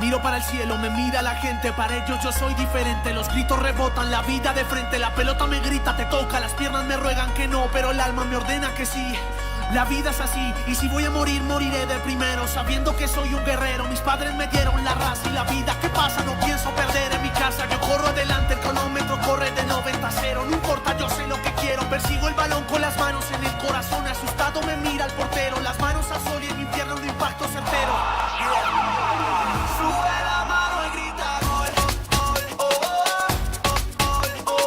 Miro para el cielo, me mira la gente, para ellos yo soy diferente. Los gritos rebotan, la vida de frente, la pelota me grita, te toca, las piernas me ruegan que no, pero el alma me ordena que sí. La vida es así, y si voy a morir, moriré de primero, sabiendo que soy un guerrero. Mis padres me dieron la raza y la vida. ¿Qué pasa? No pienso perder en mi casa. Yo corro adelante, el cronómetro corre de 90-0. No importa, yo sé lo que quiero. Persigo el balón con las manos en el corazón. Asustado me mira el portero, las manos al sol y el infierno de impacto certero. Sube la mano y grita gol, gol, oh, oh, oh,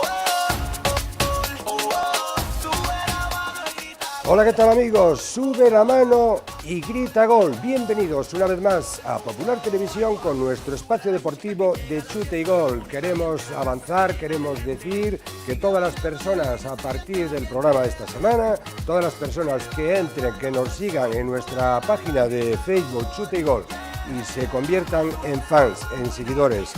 oh, oh, oh. Sube la mano y grita gol. Hola, ¿qué tal amigos? Sube la mano y grita gol. Bienvenidos una vez más a Popular Televisión con nuestro espacio deportivo de chute y gol. Queremos avanzar, queremos decir que todas las personas a partir del programa de esta semana, todas las personas que entren, que nos sigan en nuestra página de Facebook Chute y Gol y se conviertan en fans, en seguidores,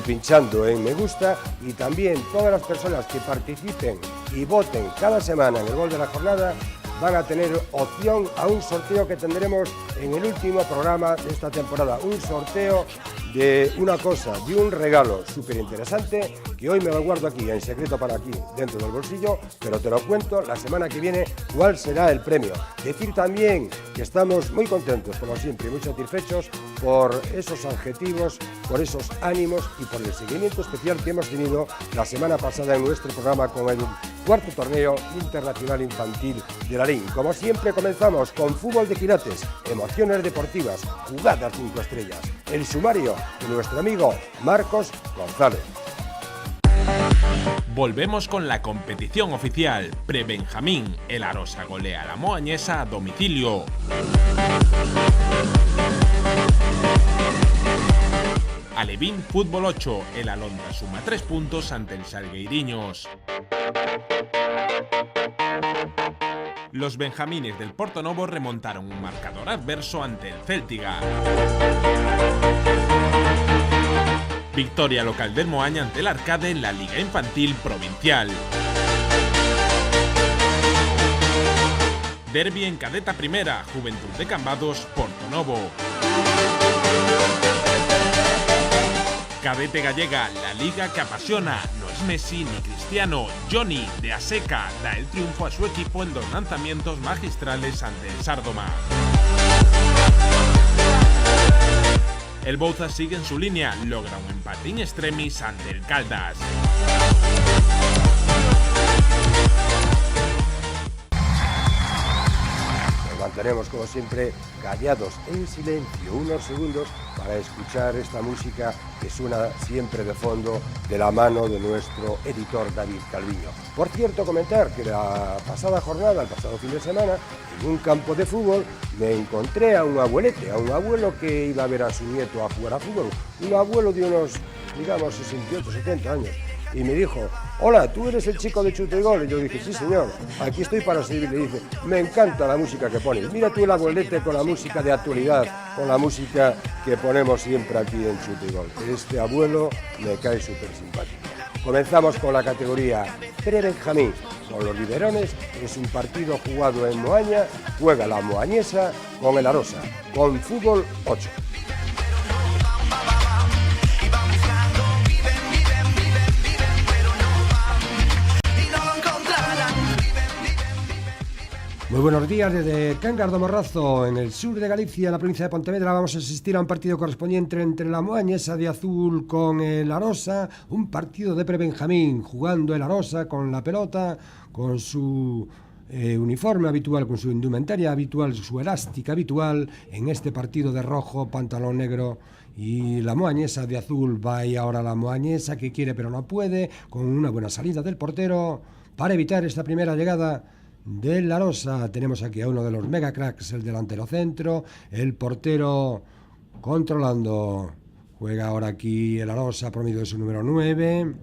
pinchando en me gusta, y también todas las personas que participen y voten cada semana en el gol de la jornada van a tener opción a un sorteo que tendremos en el último programa de esta temporada. Un sorteo de una cosa, de un regalo súper interesante que hoy me lo guardo aquí, en secreto para aquí, dentro del bolsillo, pero te lo cuento la semana que viene cuál será el premio. Decir también que estamos muy contentos, como siempre, y muy satisfechos por esos adjetivos, por esos ánimos y por el seguimiento especial que hemos tenido la semana pasada en nuestro programa con el cuarto torneo internacional infantil de la LIN. Como siempre comenzamos con fútbol de quilates, emociones deportivas, jugadas 5 estrellas, el sumario de nuestro amigo Marcos González. Volvemos con la competición oficial. Prebenjamín, el Arosa golea a la Moañesa a domicilio. Alevín Fútbol 8, el Alondra suma 3 puntos ante el Salgueiriños. Los benjamines del Portonovo remontaron un marcador adverso ante el Céltiga. Victoria local del Moaña ante el Arcade en la Liga Infantil Provincial. Derbi en Cadeta Primera, Juventud de Cambados, Portonovo. Cadete Gallega, la liga que apasiona. No es Messi ni Cristiano. Johnny, de Aseca, da el triunfo a su equipo en 2 lanzamientos magistrales ante el Sárdoma. El Bouza sigue en su línea, logra un empate in extremis ante el Caldas. Nos mantenemos como siempre callados en silencio unos segundos para escuchar esta música que suena siempre de fondo de la mano de nuestro editor David Calviño. Por cierto, comentar que la pasada jornada, el pasado fin de semana, en un campo de fútbol me encontré a un abuelete, a un abuelo que iba a ver a su nieto a jugar a fútbol, un abuelo de unos, digamos, 68, 70 años. Y me dijo, hola, ¿tú eres el chico de Chute y Gol? Y yo dije, sí señor, aquí estoy para servirle. Y dice, me encanta la música que pones. Mira tú el abuelete con la música de actualidad, con la música que ponemos siempre aquí en Chute y Gol. Este abuelo me cae súper simpático. Comenzamos con la categoría Prebenjamín. Con los Liberones es un partido jugado en Moaña, juega la Moañesa con el Arosa, con fútbol 8. Muy buenos días desde Cangas do Morrazo, en el sur de Galicia, en la provincia de Pontevedra. Vamos a asistir a un partido correspondiente entre la Moañesa de azul con el Arosa, un partido de Prebenjamín, jugando el Arosa con la pelota, con su uniforme habitual, con su indumentaria habitual, su elástica habitual, en este partido de rojo, pantalón negro. Y la Moañesa de azul, va ahí ahora la Moañesa que quiere pero no puede, con una buena salida del portero para evitar esta primera llegada del Arosa. Tenemos aquí a uno de los mega cracks, el delantero centro, el portero controlando. Juega ahora aquí el Arosa, promedio de su número 9.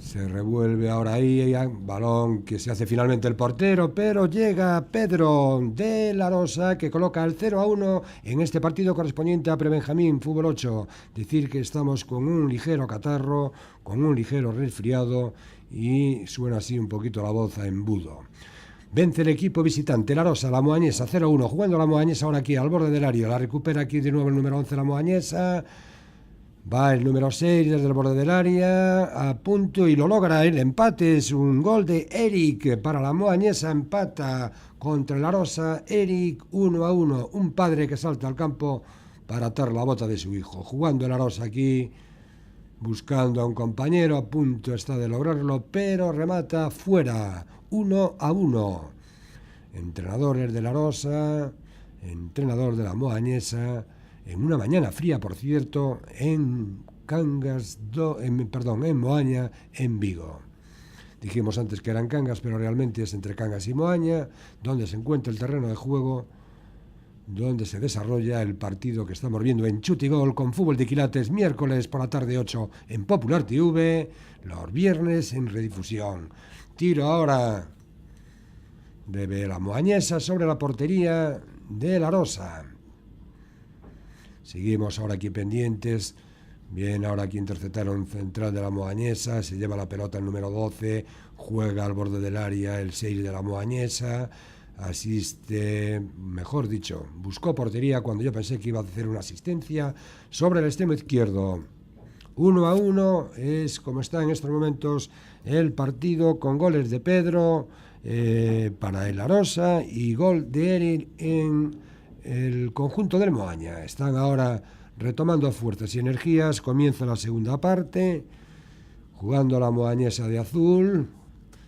Se revuelve ahora ahí, balón que se hace finalmente el portero, pero llega Pedro de la Rosa que coloca el 0-1 en este partido correspondiente a Prebenjamín Fútbol 8. Decir que estamos con un ligero catarro, con un ligero resfriado y suena así un poquito la voz a embudo. Vence el equipo visitante, la Rosa, la Moañesa 0-1, jugando la Moañesa ahora aquí al borde del área, la recupera aquí de nuevo el número 11 la Moañesa, va el número 6 desde el borde del área, a punto y lo logra, el empate es un gol de Eric para la Moañesa, empata contra la Rosa, Eric 1-1, un padre que salta al campo para atar la bota de su hijo, jugando la Rosa aquí, buscando a un compañero, a punto está de lograrlo, pero remata fuera, 1-1. Entrenadores de la Rosa, entrenador de la Moañesa, en una mañana fría, por cierto, en Moaña, en Vigo. Dijimos antes que eran Cangas, pero realmente es entre Cangas y Moaña, donde se encuentra el terreno de juego, donde se desarrolla el partido que estamos viendo en Chute y Gol con fútbol de quilates, miércoles por la tarde 8 en Popular TV, los viernes en redifusión. Tiro ahora de la Moañesa sobre la portería de la Rosa. Seguimos ahora aquí pendientes. Bien, ahora aquí interceptaron central de la Moañesa, se lleva la pelota el número 12, juega al borde del área el 6 de la Moañesa, asiste, mejor dicho, buscó portería cuando yo pensé que iba a hacer una asistencia sobre el extremo izquierdo. 1-1 es como está en estos momentos el partido, con goles de Pedro para el Arosa y gol de Eric en el conjunto del Moaña. Están ahora retomando fuerzas y energías, comienza la segunda parte, jugando la Moañesa de azul,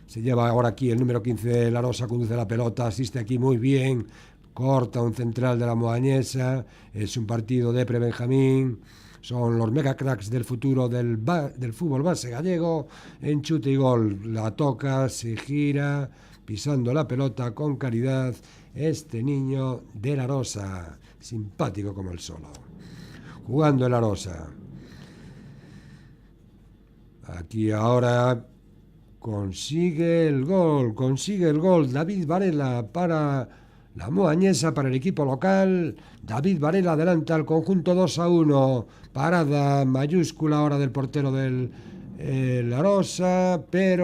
se lleva ahora aquí el número 15 de la Rosa, conduce la pelota, asiste aquí muy bien, corta un central de la Moañesa, es un partido de Prebenjamín, son los mega cracks del futuro del fútbol base gallego, en Chute y Gol, la toca, se gira, pisando la pelota con caridad, este niño de la Rosa, simpático como el solo. Jugando en la Rosa. Aquí ahora consigue el gol David Varela para la Moañesa, para el equipo local. David Varela adelanta al conjunto 2-1, parada mayúscula ahora del portero de la Rosa, de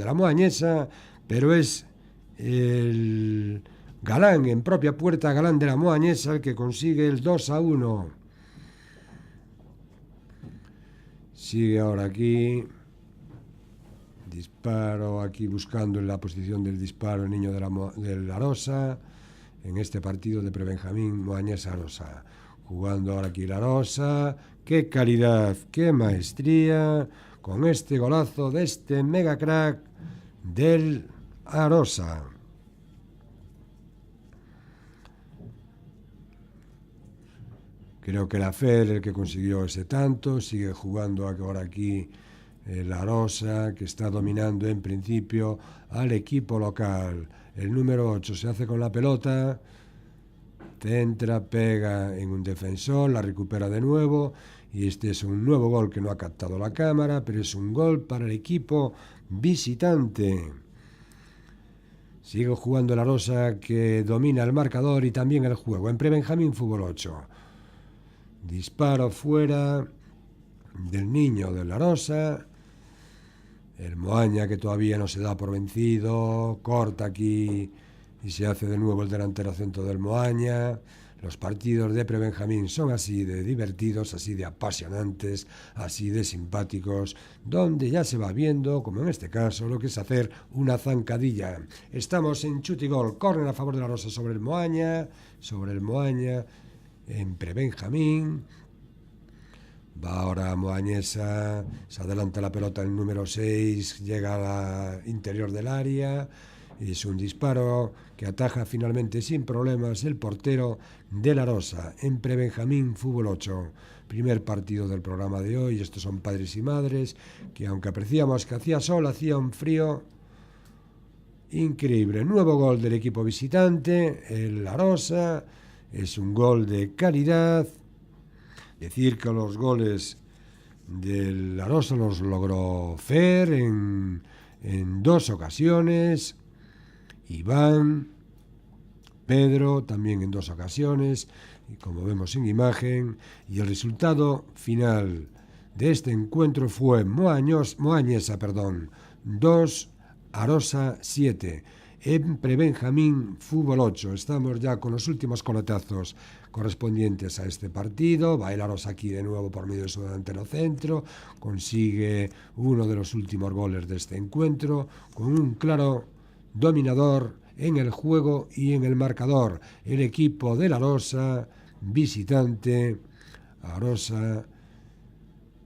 la Moañesa, pero es el Galán en propia puerta, Galán de la Moañesa, el que consigue el 2-1. Sigue ahora aquí, disparo aquí buscando en la posición del disparo el niño de la Rosa, en este partido de Prebenjamín Moañesa Rosa. Jugando ahora aquí la Rosa, qué calidad, qué maestría, con este golazo de este mega crack del Arosa. Creo que la Fer, el que consiguió ese tanto, sigue jugando ahora aquí la Rosa, que está dominando en principio al equipo local. El número 8 se hace con la pelota, centra, pega en un defensor, la recupera de nuevo, y este es un nuevo gol que no ha captado la cámara, pero es un gol para el equipo visitante. Sigue jugando la Rosa, que domina el marcador y también el juego. En Prebenjamín Fútbol 8. Disparo fuera del niño de la Rosa. El Moaña, que todavía no se da por vencido, corta aquí y se hace de nuevo el delantero centro del Moaña. Los partidos de Prebenjamín son así de divertidos, así de apasionantes, así de simpáticos, donde ya se va viendo, como en este caso, lo que es hacer una zancadilla. Estamos en Chute y Gol, córner a favor de la Rosa sobre el Moaña, en Prebenjamín. Va ahora Moañesa, se adelanta la pelota el número 6, llega al interior del área, y es un disparo que ataja finalmente sin problemas el portero de la Rosa en Prebenjamín Fútbol 8. Primer partido del programa de hoy. Estos son padres y madres que, aunque apreciamos que hacía sol, hacía un frío increíble. Nuevo gol del equipo visitante, el La Rosa, es un gol de calidad. Decir que los goles del La Rosa los logró Fer en 2 ocasiones, Iván, Pedro también en 2 ocasiones, y como vemos en imagen, y el resultado final de este encuentro fue Moañesa 2, Arosa 7. en Prebenjamín Fútbol 8. Estamos ya con los últimos coletazos correspondientes a este partido. Va el Aros aquí de nuevo por medio de su delantero centro, consigue uno de los últimos goles de este encuentro, con un claro dominador en el juego y en el marcador. El equipo de la Arosa, visitante, Arosa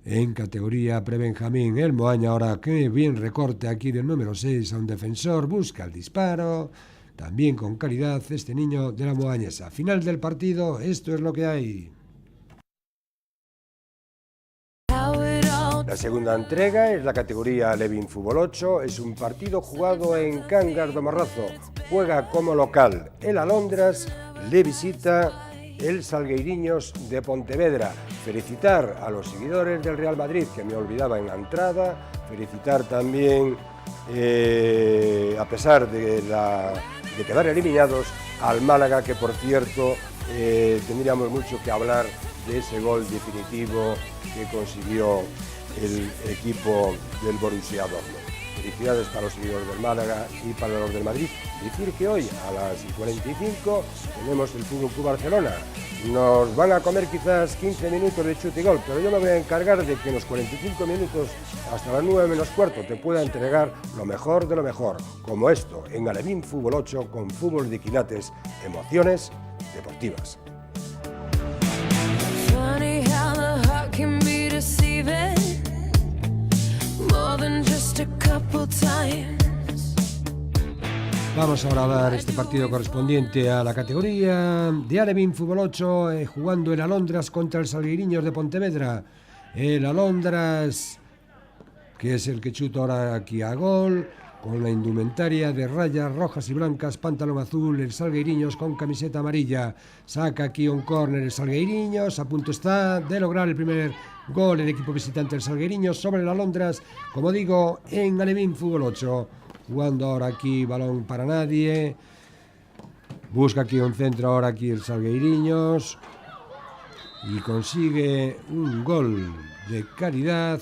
en categoría Prebenjamín. El Moaña ahora, que bien recorte aquí del número 6 a un defensor, busca el disparo, también con calidad este niño de la Moañesa. Final del partido, esto es lo que hay. La segunda entrega es la categoría Alevín Fútbol 8, es un partido jugado en Cangas do Morrazo, juega como local. El Alondras le visita el Salgueiriños de Pontevedra. Felicitar a los seguidores del Real Madrid, que me olvidaba en la entrada, felicitar también, a pesar de quedar eliminados, al Málaga, que por cierto tendríamos mucho que hablar de ese gol definitivo que consiguió el equipo del Borussia Dortmund. Felicidades para los seguidores del Málaga y para los del Madrid. Decir que hoy a las 45 tenemos el Fútbol Club Barcelona. Nos van a comer quizás 15 minutos de chute y gol, pero yo me voy a encargar de que en los 45 minutos hasta las 9 menos cuarto te pueda entregar lo mejor de lo mejor, como esto en Alevín Fútbol 8 con fútbol de quilates, emociones deportivas. Vamos ahora a dar este partido correspondiente a la categoría de Alevín Fútbol 8, jugando el Alondras contra el Salgueiriños de Pontevedra. El Alondras, que es el que chuta ahora aquí a gol, con la indumentaria de rayas rojas y blancas, pantalón azul. El Salgueiriños con camiseta amarilla. Saca aquí un córner el Salgueiriños, a punto está de lograr el primer gol el equipo visitante del Salgueiriños sobre el Alondras, como digo, en Alevín Fútbol 8. Jugando ahora aquí, balón para nadie. Busca aquí un centro ahora aquí el Salgueiriños. Y consigue un gol de calidad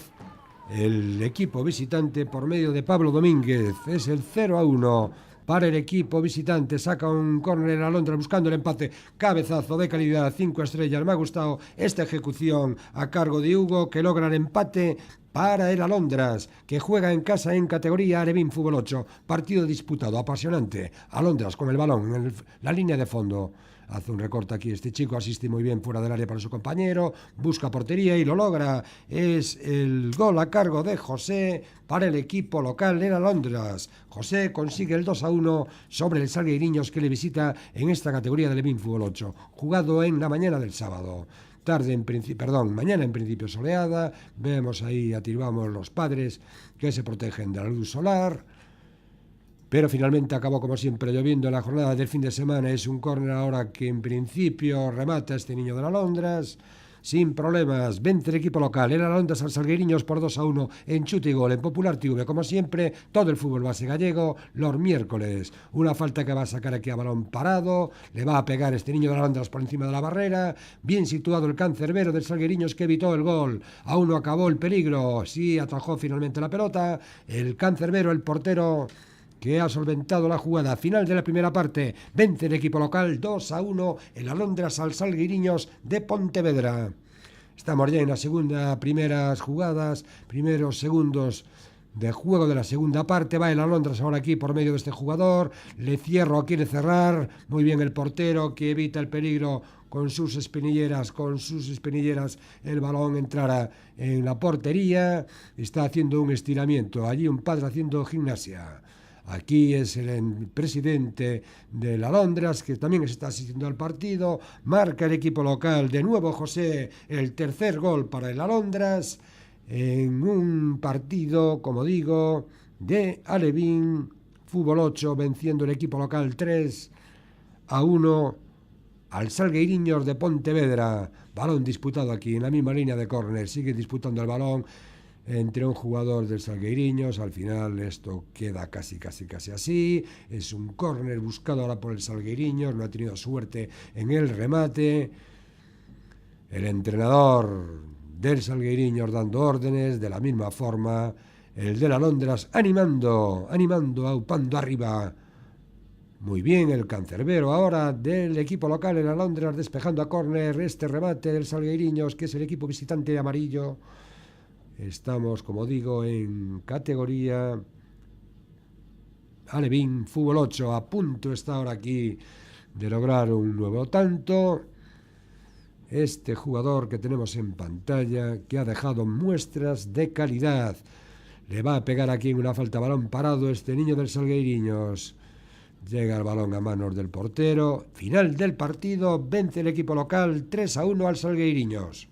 el equipo visitante por medio de Pablo Domínguez. Es el 0-1 para el equipo visitante. Saca un córner en Alondras buscando el empate. Cabezazo de calidad, 5 estrellas. Me ha gustado esta ejecución a cargo de Hugo, que logra el empate para el Alondras, que juega en casa en categoría Alevín Fútbol 8. Partido disputado, apasionante. Alondras con el balón en la línea de fondo. Hace un recorte aquí este chico, asiste muy bien fuera del área para su compañero, busca portería y lo logra. Es el gol a cargo de José para el equipo local en Alondras. José consigue el 2-1 sobre el Salgueiriños, que le visita en esta categoría de Alevín Fútbol 8, jugado en la mañana del sábado. Mañana en principio soleada. Vemos ahí, atirvamos los padres que se protegen de la luz solar. Pero finalmente acabó como siempre lloviendo en la jornada del fin de semana. Es un córner ahora que en principio remata este niño de la Alondras sin problemas. Vence el equipo local. El Alondras al Salgueiriños por 2-1 en chute y gol en Popular TV. Como siempre, todo el fútbol base gallego los miércoles. Una falta que va a sacar aquí a balón parado. Le va a pegar este niño de la Alondras por encima de la barrera. Bien situado el cancerbero del Salgueiriños, que evitó el gol. Aún no acabó el peligro. Sí atajó finalmente la pelota. El cancerbero, el portero, que ha solventado la jugada. Final de la primera parte. Vence el equipo local 2-1 el Alondras al Salgueiriños de Pontevedra. Estamos ya en la primeras jugadas, primeros segundos de juego de la segunda parte. Va el Alondras ahora aquí por medio de este jugador. Le quiere cerrar. Muy bien el portero, que evita el peligro con sus espinilleras. El balón entrará en la portería. Está haciendo un estiramiento. Allí un padre haciendo gimnasia. Aquí es el presidente del Alondras, que también está asistiendo al partido. Marca el equipo local. De nuevo José, el tercer gol para el Alondras en un partido, como digo, de Alevín Fútbol 8, venciendo el equipo local 3-1 al Salgueiriños de Pontevedra. Balón disputado aquí en la misma línea de córner. Sigue disputando el balón entre un jugador del Salgueiriños. Al final esto queda casi así. Es un córner buscado ahora por el Salgueiriños. No ha tenido suerte en el remate. El entrenador del Salgueiriños dando órdenes. De la misma forma el del Alondras animando, aupando arriba Muy bien el cancerbero ahora del equipo local, el Alondras, despejando a córner este remate del Salgueiriños, que es el equipo visitante amarillo. Estamos, como digo, en categoría Alevín, fútbol 8, a punto está ahora aquí de lograr un nuevo tanto. Este jugador que tenemos en pantalla, que ha dejado muestras de calidad, le va a pegar aquí en una falta, balón parado este niño del Salgueiriños. Llega el balón a manos del portero. Final del partido, vence el equipo local 3-1 al Salgueiriños.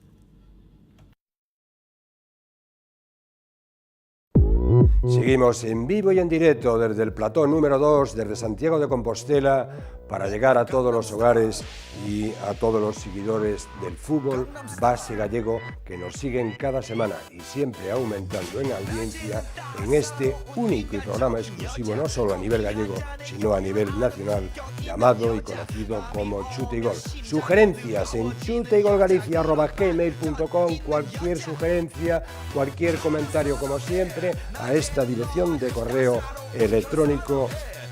Seguimos en vivo y en directo desde el plató número 2, desde Santiago de Compostela, para llegar a todos los hogares y a todos los seguidores del fútbol base gallego que nos siguen cada semana y siempre aumentando en audiencia en este único programa exclusivo, no solo a nivel gallego, sino a nivel nacional, llamado y conocido como Chute y Gol. Sugerencias en chuteygolgalicia@gmail.com, cualquier sugerencia, cualquier comentario, como siempre, a esta dirección de correo electrónico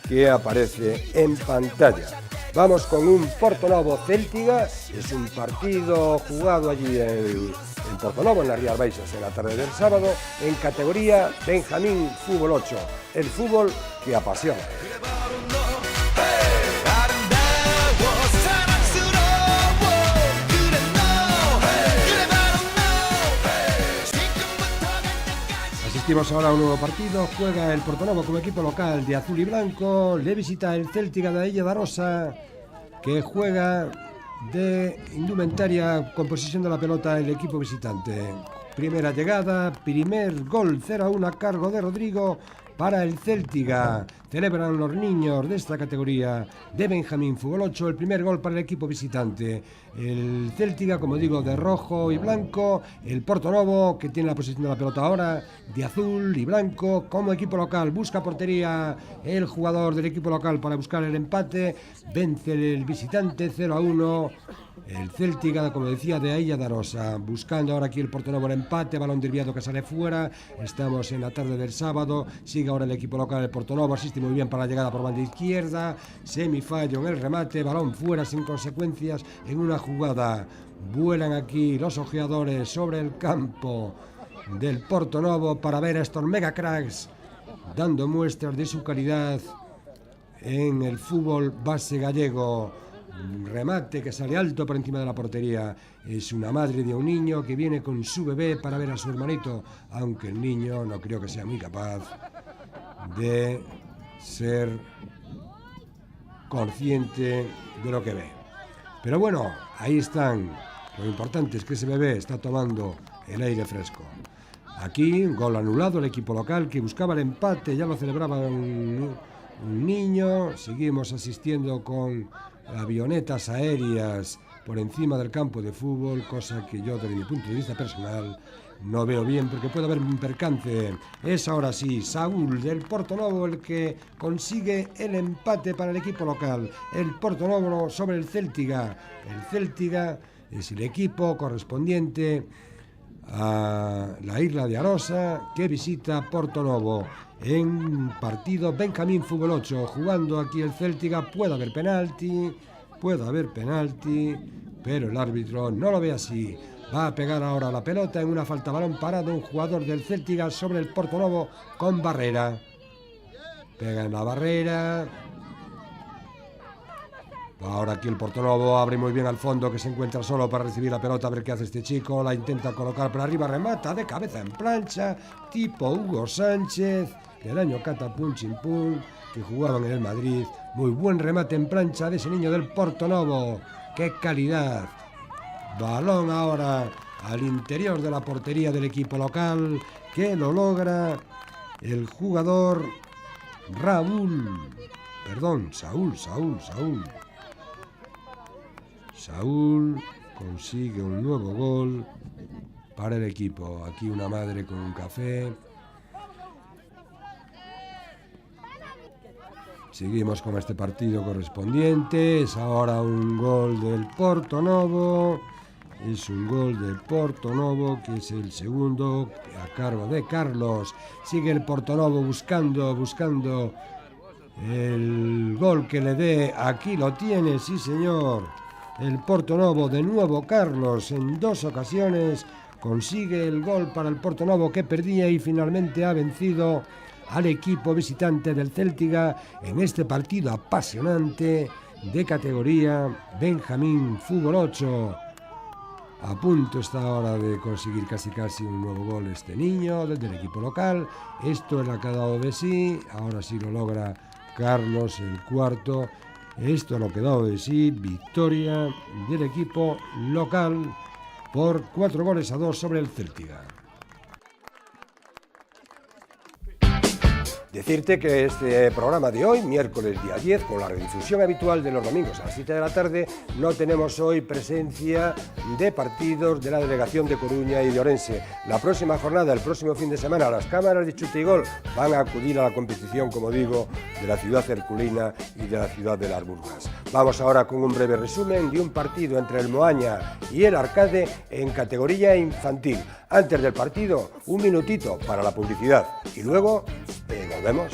que aparece en pantalla. Vamos con un Portonovo Céltiga. Es un partido jugado allí en Portonovo, en las Rías Baixas, en la tarde del sábado, en categoría Benjamín Fútbol 8, el fútbol que apasiona. Asistimos ahora a un nuevo partido. Juega el Portonovo como equipo local de azul y blanco. Le visita el Céltiga de Illa da Rosa, que juega de indumentaria con posesión de la pelota el equipo visitante. Primera llegada, primer gol 0-1 a cargo de Rodrigo para el Céltiga. Celebran los niños de esta categoría de Benjamín Fútbol 8 el primer gol para el equipo visitante. El Céltiga, como digo, de rojo y blanco. El Portonovo, que tiene la posesión de la pelota ahora, de azul y blanco como equipo local. Busca portería el jugador del equipo local para buscar el empate. Vence el visitante 0-1. El Céltiga, como decía, de Illa da Rosa, buscando ahora aquí el Portonovo el empate, balón desviado que sale fuera. Estamos en la tarde del sábado, sigue ahora el equipo local, el Portonovo, asiste muy bien para la llegada por banda izquierda, semifallo en el remate, balón fuera sin consecuencias en una jugada. Vuelan aquí los ojeadores sobre el campo del Portonovo para ver a estos mega cracks dando muestras de su calidad en el fútbol base gallego. Un remate que sale alto por encima de la portería. Es una madre de un niño que viene con su bebé para ver a su hermanito, aunque el niño no creo que sea muy capaz de ser consciente de lo que ve. Pero bueno, ahí están. Lo importante es que ese bebé está tomando el aire fresco. Aquí, gol anulado, el equipo local que buscaba el empate, ya lo celebraba un niño. Seguimos asistiendo con avionetas aéreas por encima del campo de fútbol, cosa que yo, desde mi punto de vista personal, no veo bien porque puede haber un percance. Es ahora sí Saúl del Portonovo el que consigue el empate para el equipo local. El Portonovo sobre el Céltiga. El Céltiga es el equipo correspondiente a la isla de Arosa que visita Portonovo en partido Benjamín Fútbol 8. Jugando aquí el Céltiga, puede haber penalti, pero el árbitro no lo ve así. Va a pegar ahora la pelota en una falta, balón parado, un jugador del Céltiga sobre el Portonovo con barrera. Pega en la barrera. Ahora aquí el Portonovo abre muy bien al fondo, que se encuentra solo para recibir la pelota, a ver qué hace este chico. La intenta colocar por arriba, remata de cabeza en plancha, tipo Hugo Sánchez, del año Catapum Chimpún, que jugaban en el Madrid. Muy buen remate en plancha de ese niño del Portonovo. ¡Qué calidad! Balón ahora al interior de la portería del equipo local, que lo logra el jugador Saúl. Saúl consigue un nuevo gol para el equipo. Aquí una madre con un café. Seguimos con este partido correspondiente. Es ahora un gol del Portonovo. Es un gol del Portonovo, que es el segundo a cargo de Carlos. Sigue el Portonovo buscando el gol que le dé. Aquí lo tiene, sí señor, el Portonovo. De nuevo Carlos, en 2 ocasiones consigue el gol para el Portonovo, que perdía y finalmente ha vencido al equipo visitante del Céltiga en este partido apasionante de categoría Benjamín Fútbol 8. A punto está ahora de conseguir casi un nuevo gol este niño desde el equipo local. Esto es lo que ha dado de sí. Ahora sí lo logra Carlos, el cuarto. Esto es lo que ha dado de sí. Victoria del equipo local por 4-2 sobre el Céltiga. Decirte que este programa de hoy, miércoles día 10, con la redifusión habitual de los domingos a las 7 de la tarde, no tenemos hoy presencia de partidos de la delegación de Coruña y de Orense. La próxima jornada, el próximo fin de semana, las cámaras de Chute y Gol van a acudir a la competición, como digo, de la ciudad herculina y de la ciudad de Las Burgas. Vamos ahora con un breve resumen de un partido entre el Moaña y el Arcade en categoría infantil. Antes del partido, un minutito para la publicidad y luego volvemos.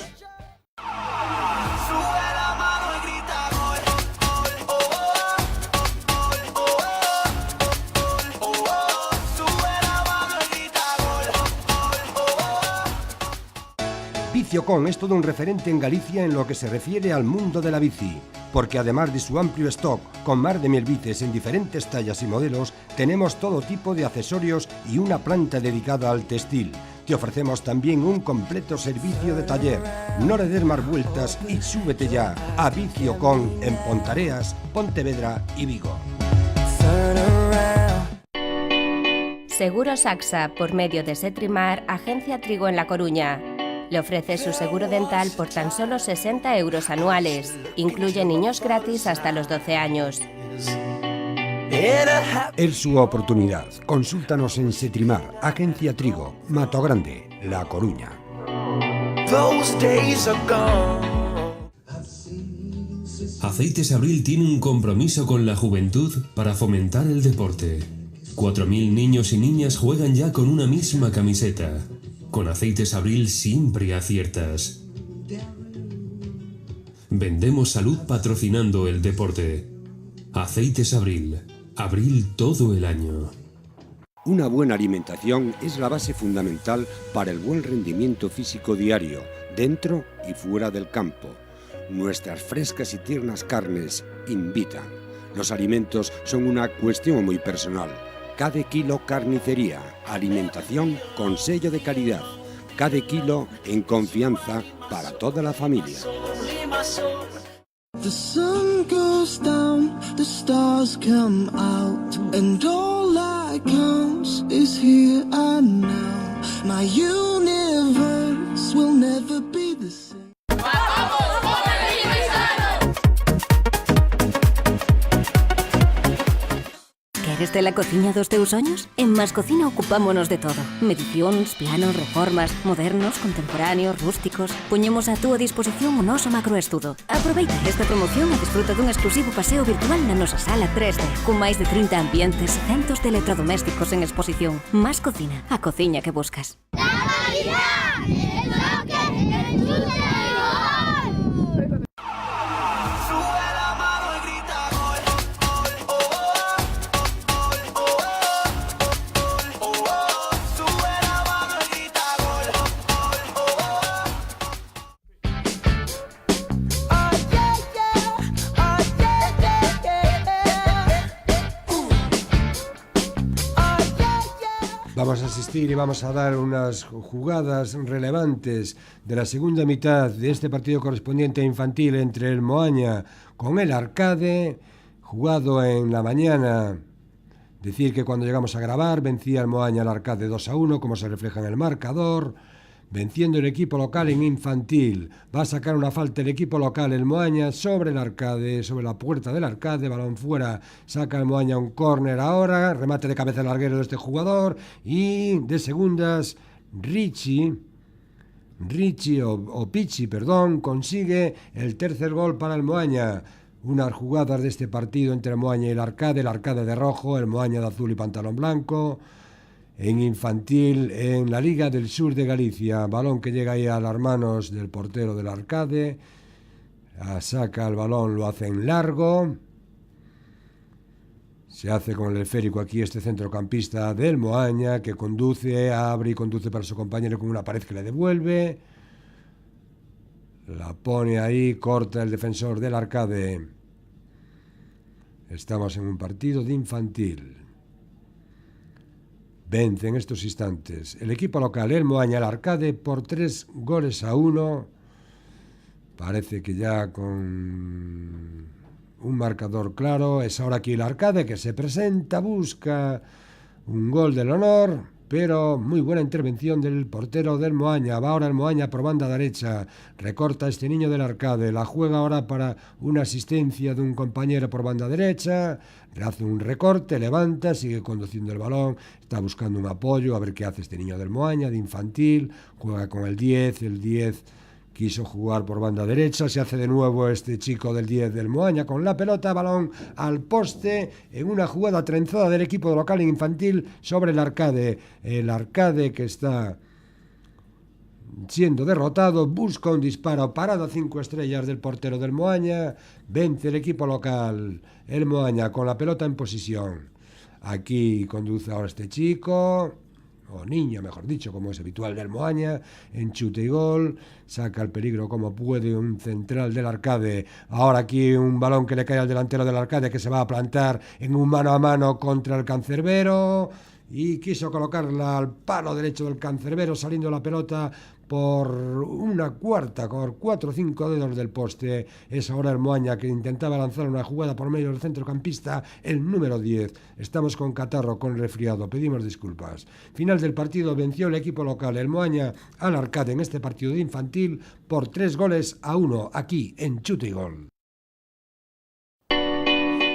Viciocon es todo un referente en Galicia en lo que se refiere al mundo de la bici, porque además de su amplio stock con más de 1000 bicis en diferentes tallas y modelos, tenemos todo tipo de accesorios y una planta dedicada al textil. Te ofrecemos también un completo servicio de taller. No le des más vueltas y súbete ya a Viciocon en Pontareas, Pontevedra y Vigo. Seguros AXA, por medio de Setrimar, Agencia Trigo en La Coruña. Le ofrece su seguro dental por tan solo 60 euros anuales. Incluye niños gratis hasta los 12 años. Es su oportunidad. Consúltanos en Setrimar, Agencia Trigo, Mato Grande, La Coruña. Aceites Abril tiene un compromiso con la juventud para fomentar el deporte. 4.000 niños y niñas juegan ya con una misma camiseta. Con Aceites Abril siempre aciertas. Vendemos salud patrocinando el deporte. Aceites Abril. Abril todo el año. Una buena alimentación es la base fundamental para el buen rendimiento físico diario, dentro y fuera del campo. Nuestras frescas y tiernas carnes invitan. Los alimentos son una cuestión muy personal. Cada kilo carnicería, alimentación con sello de calidad. Cada kilo en confianza para toda la familia. The sun goes down, the stars come out, and all that counts is here and now. My universe will never be the same. Queres de la cociña dos teus soños? En Mascocina ocupámonos de todo. Medicións, planos, reformas, modernos, contemporáneos, rústicos. Poñemos a túa disposición o noso macroestudo. Aproveita esta promoción e desfruta dun exclusivo paseo virtual na nosa sala 3D, con máis de 30 ambientes e centos de electrodomésticos en exposición. Mascocina, a cociña que buscas. ¡La calidad! ¡El toque! ¡El chute! Vamos a asistir y vamos a dar unas jugadas relevantes de la segunda mitad de este partido correspondiente a infantil entre el Moaña con el Arcade, jugado en la mañana. Decir que cuando llegamos a grabar vencía el Moaña al Arcade 2-1, como se refleja en el marcador, venciendo el equipo local en infantil. Va a sacar una falta el equipo local, el Moaña, sobre el Arcade, sobre la puerta del Arcade, balón fuera, saca el Moaña un córner ahora, remate de cabeza larguero de este jugador, y de segundas, Richie consigue el tercer gol para el Moaña. Unas jugadas de este partido entre el Moaña y el Arcade de rojo, el Moaña de azul y pantalón blanco. En infantil, en la Liga del Sur de Galicia, balón que llega ahí a las manos del portero del Arcade, Saca el balón, lo hace en largo. Se hace con el esférico aquí este centrocampista del Moaña, que conduce, abre y conduce para su compañero con una pared que le devuelve. La pone ahí, corta el defensor del Arcade. Estamos en un partido de infantil. Vence en estos instantes el equipo local, el Moaña, el Arcade, por 3-1. Parece que ya con un marcador claro. Es ahora aquí el Arcade que se presenta, busca un gol del honor, pero muy buena intervención del portero del Moaña. Va ahora el Moaña por banda derecha, recorta este niño del Arcade, la juega ahora para una asistencia de un compañero por banda derecha, le hace un recorte, levanta, sigue conduciendo el balón, está buscando un apoyo, a ver qué hace este niño del Moaña, de infantil, juega con el 10 quiso jugar por banda derecha, se hace de nuevo este chico del 10 del Moaña con la pelota, balón al poste, en una jugada trenzada del equipo local en infantil sobre el Arcade. El Arcade que está siendo derrotado, busca un disparo, parado a 5 estrellas del portero del Moaña, vence el equipo local, el Moaña con la pelota en posesión. Aquí conduce ahora este chico, o niño, mejor dicho, como es habitual del Moaña, en chute y gol, saca el peligro como puede un central del Arcade. Ahora aquí un balón que le cae al delantero del Arcade, que se va a plantar en un mano a mano contra el Cancerbero, y quiso colocarla al palo derecho del Cancerbero, saliendo la pelota por una cuarta, por 4 o 5 dedos del poste. Es ahora el Moaña que intentaba lanzar una jugada por medio del centrocampista, el número 10. Estamos con catarro, con resfriado, pedimos disculpas. Final del partido, venció el equipo local, el Moaña, al Arcade en este partido de infantil por 3-1 aquí en Chute y Gol.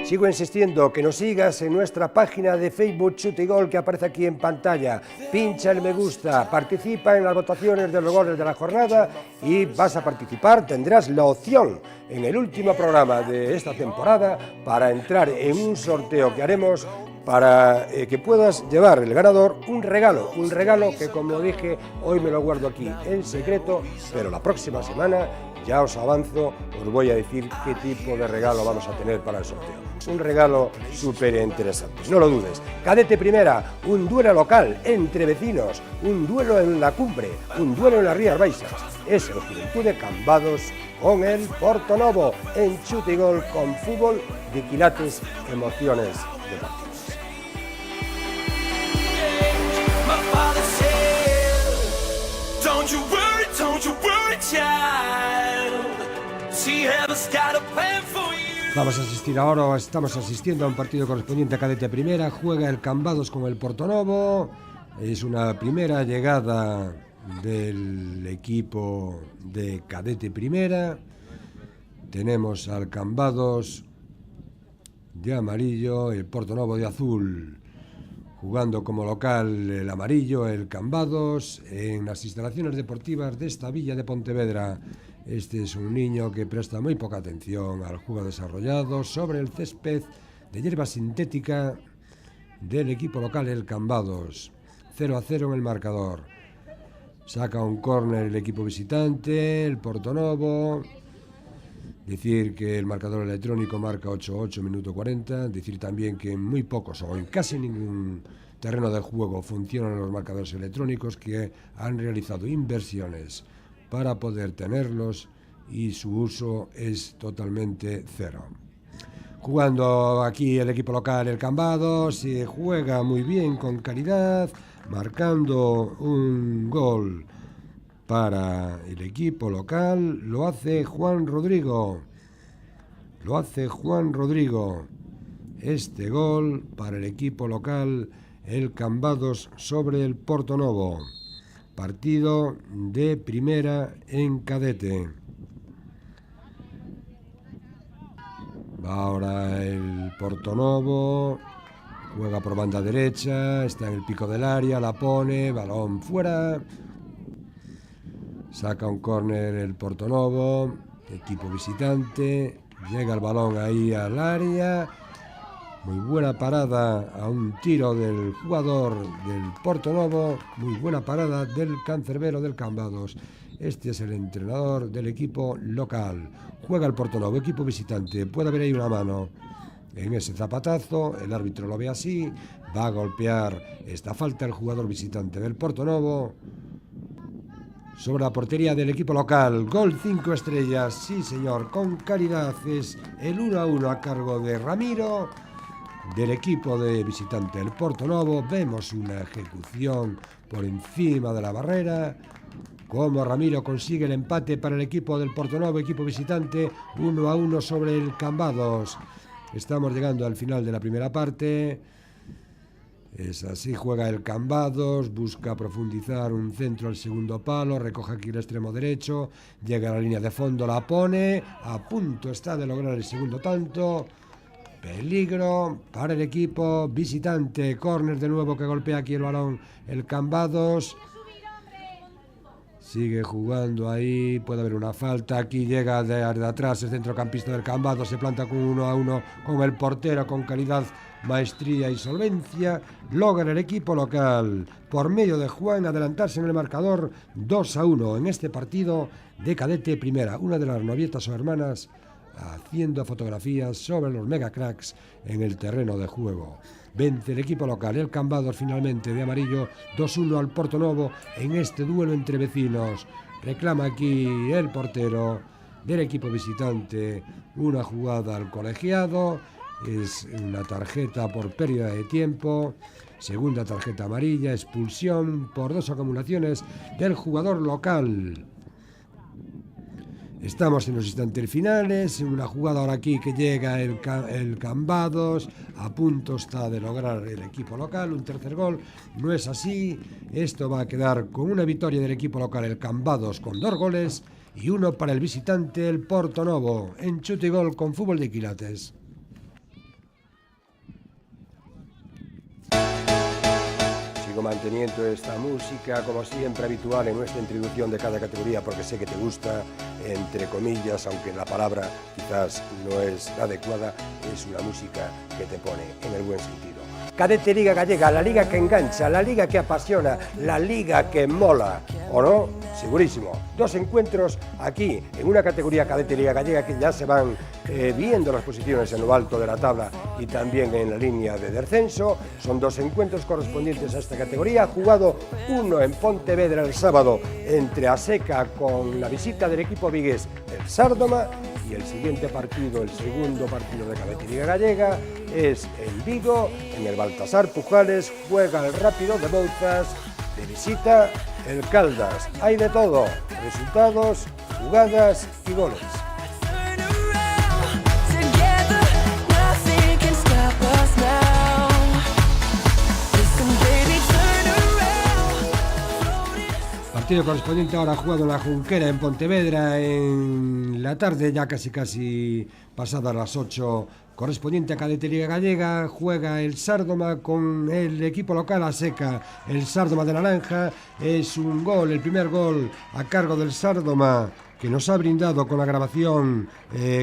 Sigo insistiendo que nos sigas en nuestra página de Facebook Chute y Gol que aparece aquí en pantalla. Pincha el me gusta, participa en las votaciones de los goles de la jornada y vas a participar, tendrás la opción en el último programa de esta temporada para entrar en un sorteo que haremos para que puedas llevar el ganador un regalo que, como dije, hoy me lo guardo aquí en secreto, pero la próxima semana, ya os avanzo, os voy a decir qué tipo de regalo vamos a tener para el sorteo. Un regalo súper interesante, no lo dudes. Cadete Primera, un duelo local entre vecinos, un duelo en la cumbre, un duelo en las Rías Baixas. Es el Juventud de Cambados con el Portonovo en Chute y Gol con fútbol de quilates, emociones deportivas. Vamos a asistir ahora, o estamos asistiendo a un partido correspondiente a Cadete Primera. Juega el Cambados con el Portonovo. Es una primera llegada del equipo de Cadete Primera. Tenemos al Cambados de amarillo, el Portonovo de azul. Jugando como local el amarillo, el Cambados, en las instalaciones deportivas de esta villa de Pontevedra. Este es un niño que presta muy poca atención al juego desarrollado sobre el césped de hierba sintética del equipo local, el Cambados. 0-0 en el marcador. Saca un córner el equipo visitante, el Portonovo. Decir que el marcador electrónico marca 8-8, minuto 40. Decir también que en muy pocos o en casi ningún terreno del juego funcionan los marcadores electrónicos, que han realizado inversiones para poder tenerlos y su uso es totalmente cero. Jugando aquí el equipo local, el Cambados, se juega muy bien, con calidad, marcando un gol para el equipo local. Lo hace Juan Rodrigo. Este gol para el equipo local, el Cambados sobre el Portonovo. Partido de primera en cadete. Va ahora el Portonovo. Juega por banda derecha. Está en el pico del área. La pone. Balón fuera. Saca un córner el Portonovo. Equipo visitante. Llega el balón ahí al área. Muy buena parada a un tiro del jugador del Portonovo. Muy buena parada del Cancerbero del Cambados. Este es el entrenador del equipo local. Juega el Portonovo, equipo visitante. Puede haber ahí una mano en ese zapatazo. El árbitro lo ve así. Va a golpear esta falta el jugador visitante del Portonovo sobre la portería del equipo local. Gol 5 estrellas, sí señor, con calidad. Es el 1-1 a cargo de Ramiro, del equipo de visitante del Portonovo. Vemos una ejecución por encima de la barrera, como Ramiro consigue el empate para el equipo del Portonovo, equipo visitante, 1-1 sobre el Cambados. Estamos llegando al final de la primera parte. Es así, juega el Cambados, busca profundizar un centro al segundo palo, recoge aquí el extremo derecho, llega a la línea de fondo, la pone, a punto está de lograr el segundo tanto. Peligro para el equipo visitante, córner de nuevo que golpea aquí el balón el Cambados. Sigue jugando ahí, puede haber una falta, aquí llega de atrás el centrocampista del Cambados, se planta con 1-1 con el portero, con calidad, maestría y solvencia. Logra el equipo local, por medio de Juan, adelantarse en el marcador 2-1 en este partido de cadete primera. Una de las novietas o hermanas haciendo fotografías sobre los megacracks en el terreno de juego. Vence el equipo local, el Cambados finalmente de amarillo, 2-1 al Portonovo en este duelo entre vecinos. Reclama aquí el portero del equipo visitante una jugada al colegiado, es una tarjeta por pérdida de tiempo, segunda tarjeta amarilla, expulsión por 2 acumulaciones del jugador local. Estamos en los instantes finales, una jugada ahora aquí que llega el Cambados, a punto está de lograr el equipo local un tercer gol, no es así, esto va a quedar con una victoria del equipo local, el Cambados, con 2 goles y 1 para el visitante, el Portonovo, en chute y gol con fútbol de quilates. Manteniendo esta música, como siempre habitual en nuestra introducción de cada categoría, porque sé que te gusta, entre comillas, aunque la palabra quizás no es la adecuada, es una música que te pone en el buen sentido. Cadete Liga Gallega, la liga que engancha, la liga que apasiona, la liga que mola, ¿o no? Segurísimo. 2 encuentros aquí, en una categoría Cadete Liga Gallega, que ya se van viendo las posiciones en lo alto de la tabla y también en la línea de descenso. Son 2 encuentros correspondientes a esta categoría, jugado uno en Pontevedra el sábado entre Aseca con la visita del equipo vigués, el Sárdoma, y el siguiente partido, el segundo partido de Cadete Liga Gallega, es el Vigo, en el Baltasar Pujales, juega el Rápido de Bouzas, de visita el Caldas. Hay de todo, resultados, jugadas y goles. Partido correspondiente ahora jugado en la Junquera, en Pontevedra, en la tarde, ya casi pasadas las 8, correspondiente a Cadete Liga Gallega. Juega el Sárdoma con el equipo local Aseca, el Sárdoma de naranja. Es un gol, el primer gol a cargo del Sárdoma, que nos ha brindado con la grabación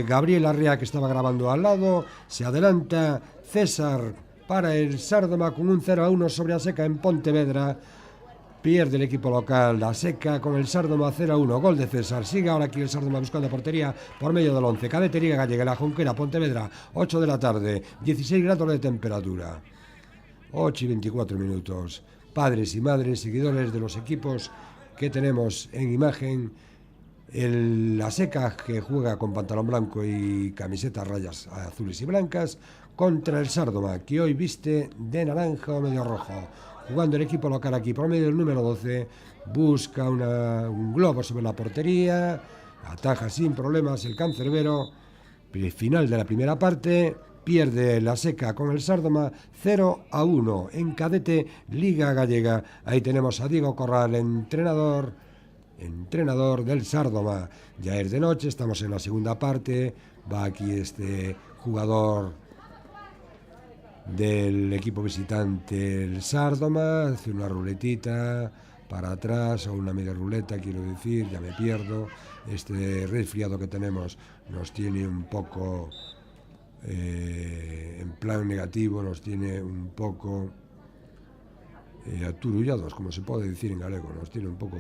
Gabriel Arrea, que estaba grabando al lado. Se adelanta César para el Sárdoma con un 0-1 sobre Aseca en Pontevedra. Pierde el equipo local, Aseca con el Sárdoma 0-1, gol de César. Sigue ahora aquí el Sárdoma buscando portería por medio del 11. Cadete Liga Gallega, la Junquera, Pontevedra, 8 de la tarde, 16 grados de temperatura. 8 y 24 minutos. Padres y madres, seguidores de los equipos que tenemos en imagen. El Aseca, que juega con pantalón blanco y camiseta rayas azules y blancas, contra el Sárdoma, que hoy viste de naranja o medio rojo. Jugando el equipo local aquí por medio del número 12, busca un globo sobre la portería, ataja sin problemas el cancerbero. Final de la primera parte, pierde la Aseca con el Sárdoma 0-1 en Cadete Liga Gallega. Ahí tenemos a Diego Corral, entrenador del Sárdoma. Ya es de noche, estamos en la segunda parte, va aquí este jugador del equipo visitante, el Sárdoma, hace una ruletita para atrás o una media ruleta, quiero decir, ya me pierdo. Este resfriado que tenemos nos tiene un poco en plan negativo, nos tiene un poco aturullados, como se puede decir en galego, nos tiene un poco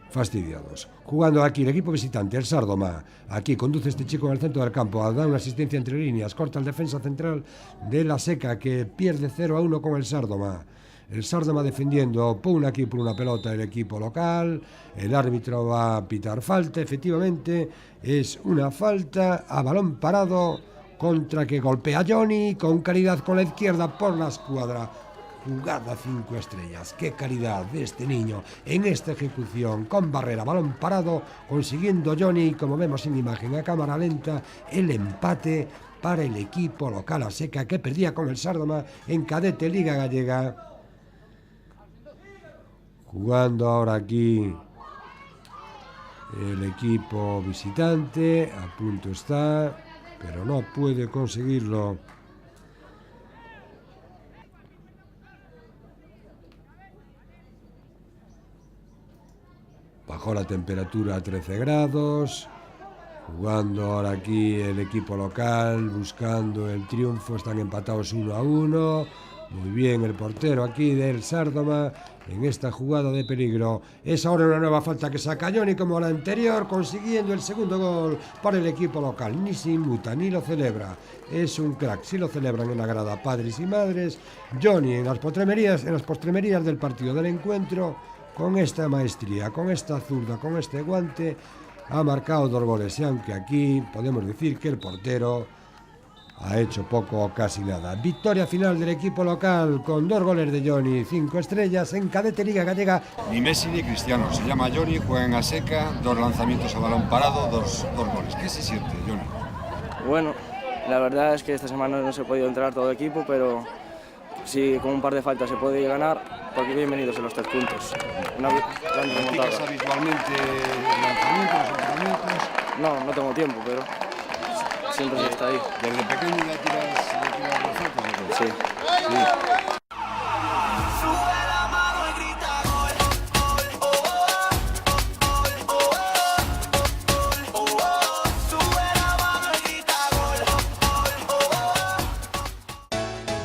fastidiados. Jugando aquí el equipo visitante, el Sárdoma. Aquí conduce este chico en el centro del campo, da una asistencia entre líneas, corta el defensa central de la Seca, que pierde 0-1 con el Sárdoma. El Sárdoma defendiendo, pone aquí por una pelota el equipo local, el árbitro va a pitar falta, efectivamente, es una falta a balón parado contra que golpea a Johnny con calidad con la izquierda por la escuadra. Jugada 5 estrellas, qué calidad de este niño en esta ejecución, con barrera, balón parado, consiguiendo Johnny, como vemos en imagen a cámara lenta, el empate para el equipo local a Seca, que perdía con el Sárdoma en cadete Liga Gallega. Jugando ahora aquí el equipo visitante, a punto está, pero no puede conseguirlo. Bajó la temperatura a 13 grados. Jugando ahora aquí el equipo local, buscando el triunfo, están empatados 1-1. Muy bien el portero aquí del Sárdoma en esta jugada de peligro. Es ahora una nueva falta que saca Johnny como la anterior, consiguiendo el segundo gol para el equipo local. Ni se inmuta, ni lo celebra. Es un crack, si lo celebran en la grada padres y madres. Johnny en las postremerías del partido del encuentro, con esta maestría, con esta zurda, con este guante, ha marcado 2 goles. Y aunque aquí podemos decir que el portero ha hecho poco o casi nada. Victoria final del equipo local con 2 goles de Johnny, 5 estrellas en cadete Liga Gallega. Ni Messi ni Cristiano, se llama Johnny, juega en Aseca, 2 lanzamientos a balón parado, 2 goles. ¿Qué se siente, Johnny? Bueno, la verdad es que esta semana no se ha podido entrar todo el equipo, pero si con un par de faltas se puede ganar, porque bienvenidos a los 3 puntos. Una gran remontada. ¿Practicas habitualmente lanzamientos? No tengo tiempo, pero siempre se está ahí. ¿Desde pequeño ya tiras los saltos? Sí.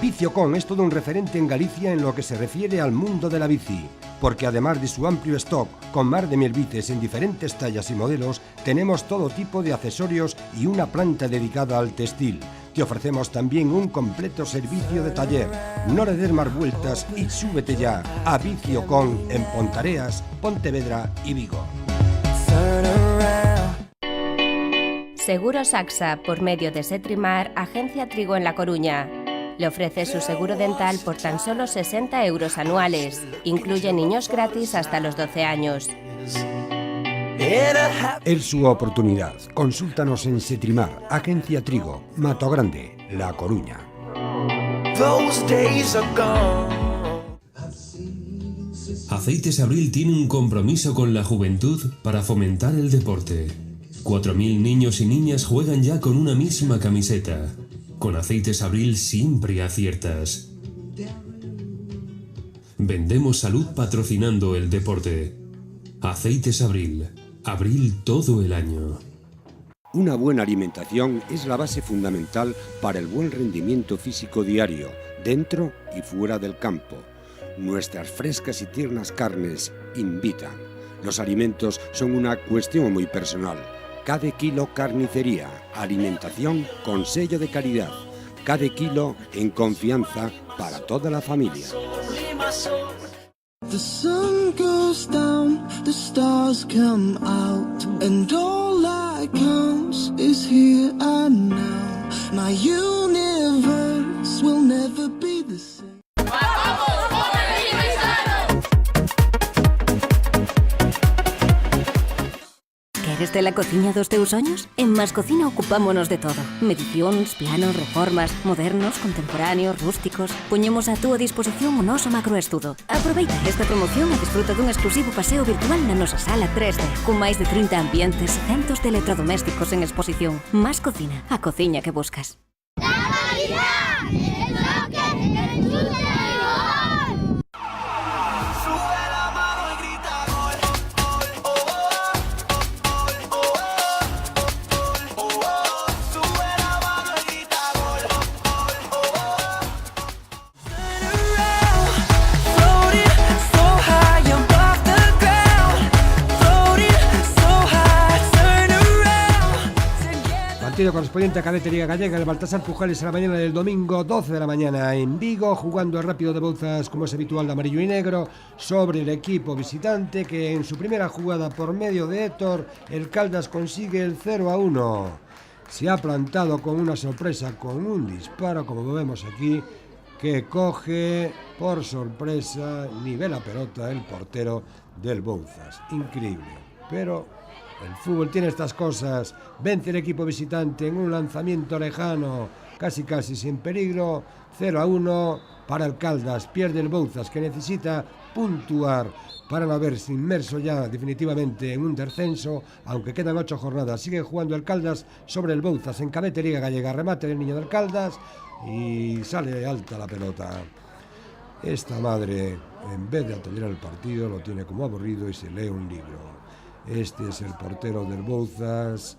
Viciocon es todo un referente en Galicia en lo que se refiere al mundo de la bici, porque además de su amplio stock con más de 1000 bicis en diferentes tallas y modelos, tenemos todo tipo de accesorios y una planta dedicada al textil. Te ofrecemos también un completo servicio de taller. No le des más vueltas y súbete ya a Viciocon en Pontareas, Pontevedra y Vigo. Seguros AXA, por medio de Setrimar, Agencia Trigo en La Coruña. Le ofrece su seguro dental por tan solo 60 euros anuales. Incluye niños gratis hasta los 12 años. Es su oportunidad. Consúltanos en Setrimar, Agencia Trigo, Mato Grande, La Coruña. Aceites Abril tiene un compromiso con la juventud para fomentar el deporte. 4.000 niños y niñas juegan ya con una misma camiseta. Con Aceites Abril siempre aciertas. Vendemos salud patrocinando el deporte. Aceites Abril. Abril todo el año. Una buena alimentación es la base fundamental para el buen rendimiento físico diario, dentro y fuera del campo. Nuestras frescas y tiernas carnes invitan. Los alimentos son una cuestión muy personal. Cada kilo carnicería, alimentación con sello de calidad. Cada kilo en confianza para toda la familia. The sun goes down, the stars come out, and all that counts is here and now. My universe will never be the same. ¿Queres de la cociña dos teus soños? En Mascocina ocupámonos de todo. Medicións, planos, reformas, modernos, contemporáneos, rústicos. Poñemos a túa disposición o noso macroestudo. Aproveita esta promoción e disfruta dun exclusivo paseo virtual na nosa sala 3D, con máis de 30 ambientes e centos de electrodomésticos en exposición. Mascocina, a cociña que buscas. ¡La calidad! ¡El toque! ¡El chute! partido correspondiente a Cadete Liga Gallega, el Baltasar Pujales a la mañana del domingo, 12 de la mañana en Vigo, jugando el Rápido de Bouzas, como es habitual, de amarillo y negro, sobre el equipo visitante, que en su primera jugada por medio de Héctor, el Caldas consigue el 0-1. Se ha plantado con una sorpresa, con un disparo, como vemos aquí, que coge por sorpresa, nivela pelota el portero del Bouzas. Increíble, pero el fútbol tiene estas cosas. Vence el equipo visitante en un lanzamiento lejano, casi sin peligro. 0-1 para el Caldas. Pierde el Bouzas, que necesita puntuar para no haberse inmerso ya definitivamente en un descenso, aunque quedan 8 jornadas. Sigue jugando el Caldas sobre el Bouzas en Cadete Liga Gallega. Remate del niño del Caldas y sale alta la pelota. Esta madre, en vez de atender al partido, lo tiene como aburrido y se lee un libro. Este es el portero del Bouzas,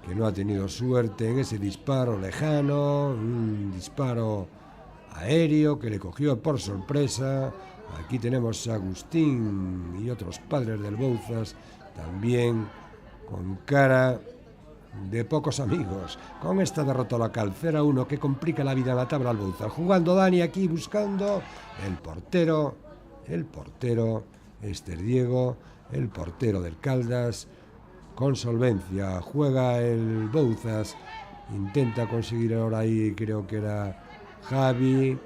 que no ha tenido suerte en ese disparo lejano, un disparo aéreo que le cogió por sorpresa. Aquí tenemos a Agustín y otros padres del Bouzas, también con cara de pocos amigos, con esta derrota local 0-1 que complica la vida en la tabla al Bouzas. Jugando Dani aquí, buscando el portero, este es Diego, el portero del Caldas, con solvencia. Juega el Bouzas, intenta conseguir ahora ahí, creo que era Javi,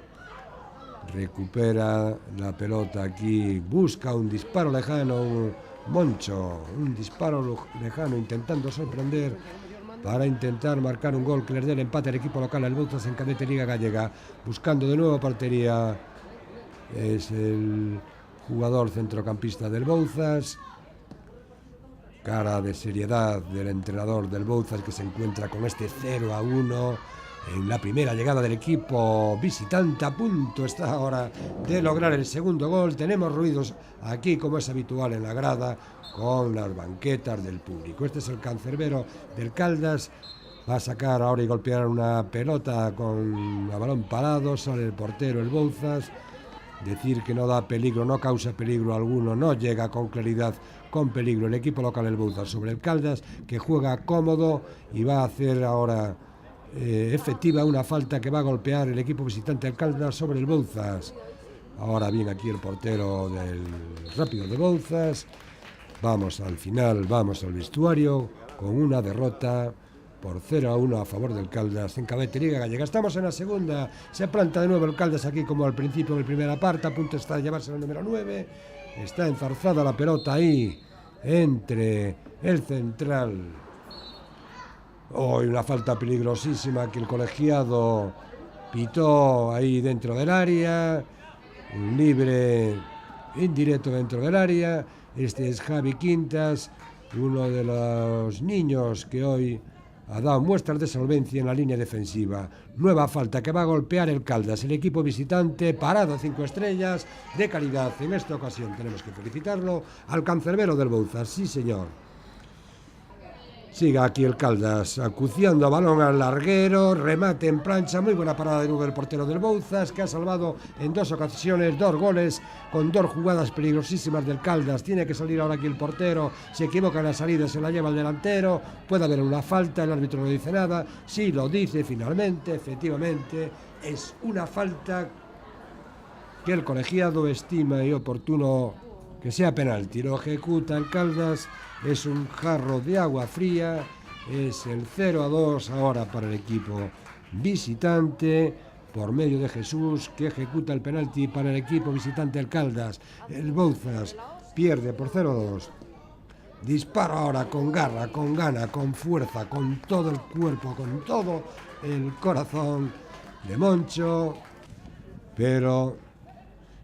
recupera la pelota aquí, busca un disparo lejano, Moncho, un disparo lejano intentando sorprender para intentar marcar un gol que les dé el empate al equipo local, el Bouzas en Cadete Liga Gallega, buscando de nuevo portería. Es el jugador centrocampista del Bouzas, cara de seriedad del entrenador del Bouzas, que se encuentra con este 0-1 en la primera llegada del equipo visitante. A punto está ahora de lograr el segundo gol. Tenemos ruidos aquí, como es habitual en la grada, con las banquetas del público. Este es el cancerbero del Caldas, va a sacar ahora y golpear una pelota con a balón parado. Sale el portero, el Bouzas. Decir que no da peligro, no causa peligro alguno, no llega con claridad con peligro el equipo local, el Bouzas, sobre el Caldas, que juega cómodo y va a hacer ahora efectiva una falta que va a golpear el equipo visitante, el Caldas, sobre el Bouzas. Ahora bien aquí el portero del Rápido de Bouzas. Vamos al final, vamos al vestuario con una derrota por 0-1 a favor del Caldas en Cadete Liga Gallega. Estamos en la segunda, se planta de nuevo el Caldas aquí como al principio de la primera parte, a punto está de llevarse el número 9, está enzarzada la pelota ahí entre el central. Hoy una falta peligrosísima que el colegiado pitó ahí dentro del área, un libre indirecto dentro del área. Este es Javi Quintas, uno de los niños que hoy ha dado muestras de solvencia en la línea defensiva. Nueva falta que va a golpear el Caldas, el equipo visitante, parado 5 estrellas de calidad. En esta ocasión tenemos que felicitarlo al cancerbero del Bouzas, sí señor. Siga aquí el Caldas, acuciando balón al larguero, remate en plancha, muy buena parada de nuevo del portero del Bouzas, que ha salvado en 2 ocasiones 2 goles, con 2 jugadas peligrosísimas del Caldas. Tiene que salir ahora aquí el portero, se equivoca en la salida, se la lleva el delantero, puede haber una falta, el árbitro no dice nada, sí lo dice finalmente, efectivamente, es una falta que el colegiado estima y oportuno que sea penalti. Lo ejecuta el Caldas, es un jarro de agua fría, es el 0-2 ahora para el equipo visitante, por medio de Jesús, que ejecuta el penalti para el equipo visitante el Caldas. El Bouzas pierde por 0-2. Dispara ahora con garra, con gana, con fuerza, con todo el cuerpo, con todo el corazón de Moncho, pero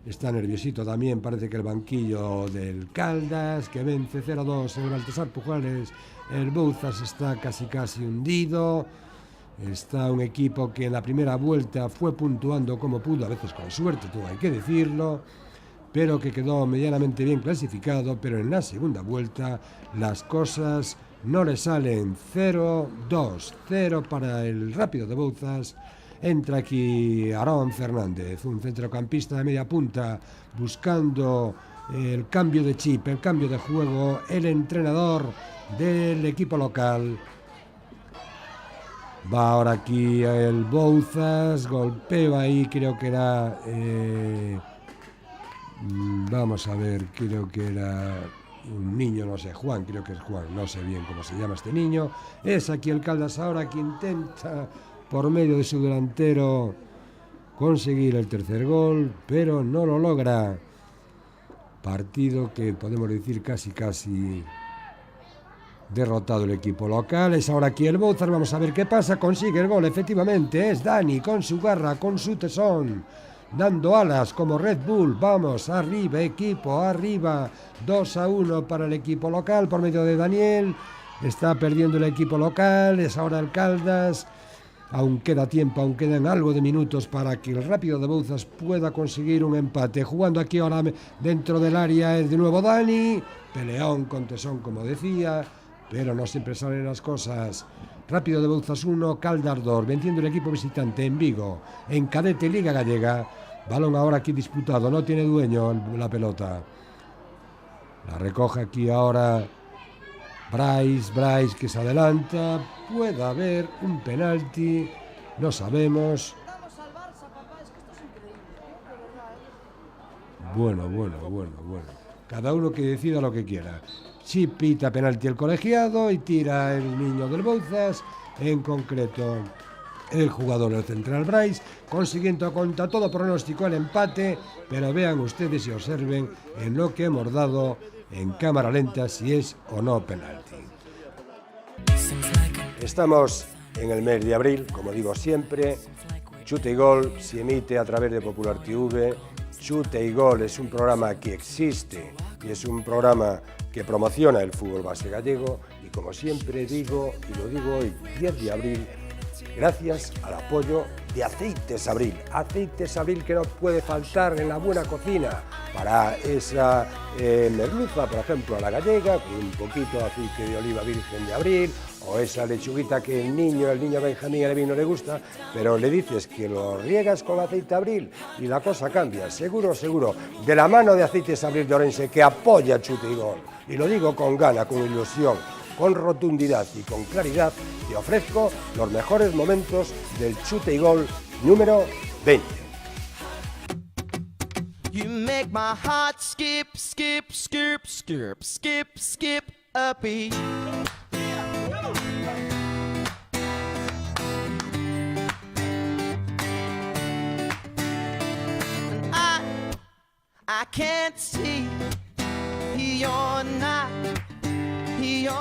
está nerviosito también, parece que el banquillo del Caldas, que vence 0-2 en el Baltasar Pujales. El Bouzas está casi hundido. Está un equipo que en la primera vuelta fue puntuando como pudo, a veces con suerte, todo hay que decirlo, pero que quedó medianamente bien clasificado. Pero en la segunda vuelta las cosas no le salen. 0-2, 0 para el Rápido de Bouzas. Entra aquí Aarón Fernández, un centrocampista de media punta, buscando el cambio de chip, el cambio de juego. El entrenador del equipo local Va ahora aquí el Bouzas, golpeo ahí, creo que era... vamos a ver, creo que era un niño, no sé, Juan, creo que es Juan, no sé bien cómo se llama este niño. Es aquí el Caldas ahora que intenta, por medio de su delantero, conseguir el tercer gol, pero no lo logra. Partido que podemos decir casi derrotado el equipo local. Es ahora aquí el Bouzas, vamos a ver qué pasa. Consigue el gol, efectivamente, es Dani con su garra, con su tesón, dando alas como Red Bull. Vamos, arriba equipo, arriba. 2-1 para el equipo local por medio de Daniel. Está perdiendo el equipo local, es ahora el Caldas. Aún queda tiempo, aún quedan algo de minutos para que el Rápido de Bouzas pueda conseguir un empate. Jugando aquí ahora dentro del área es de nuevo Dani. Peleón con tesón, como decía, pero no siempre salen las cosas. Rápido de Bouzas 1, Caldas 2, venciendo el equipo visitante en Vigo, en cadete Liga Gallega. Balón ahora aquí disputado, no tiene dueño la pelota. La recoge aquí ahora Bryce que se adelanta. Puede haber un penalti, no sabemos. Bueno. Cada uno que decida lo que quiera. Sí pita penalti el colegiado y tira el niño del Bouzas, en concreto el jugador del central Bryce, consiguiendo contra todo pronóstico el empate, pero vean ustedes y observen en lo que hemos dado en cámara lenta si es o no penalti. Estamos en el mes de abril, como digo siempre. Chute y Gol se emite a través de Popular TV. Chute y Gol es un programa que existe y es un programa que promociona el fútbol base gallego, y como siempre digo, y lo digo hoy, 10 de abril, gracias al apoyo de Aceites Abril. Aceites Abril que no puede faltar en la buena cocina para esa merluza, por ejemplo, a la gallega, con un poquito de aceite de oliva virgen de Abril, o esa lechuguita que el niño Benjamín Alevín no le gusta, pero le dices que lo riegas con aceite Abril y la cosa cambia, seguro, de la mano de Aceites Abril de Orense, que apoya Chute y Gol. Y lo digo con gana, con ilusión, con rotundidad y con claridad, te ofrezco los mejores momentos del Chute y Gol número 20. You make my heart skip, skip, skip, skip, skip, skip a beat. And I can't see you're not here.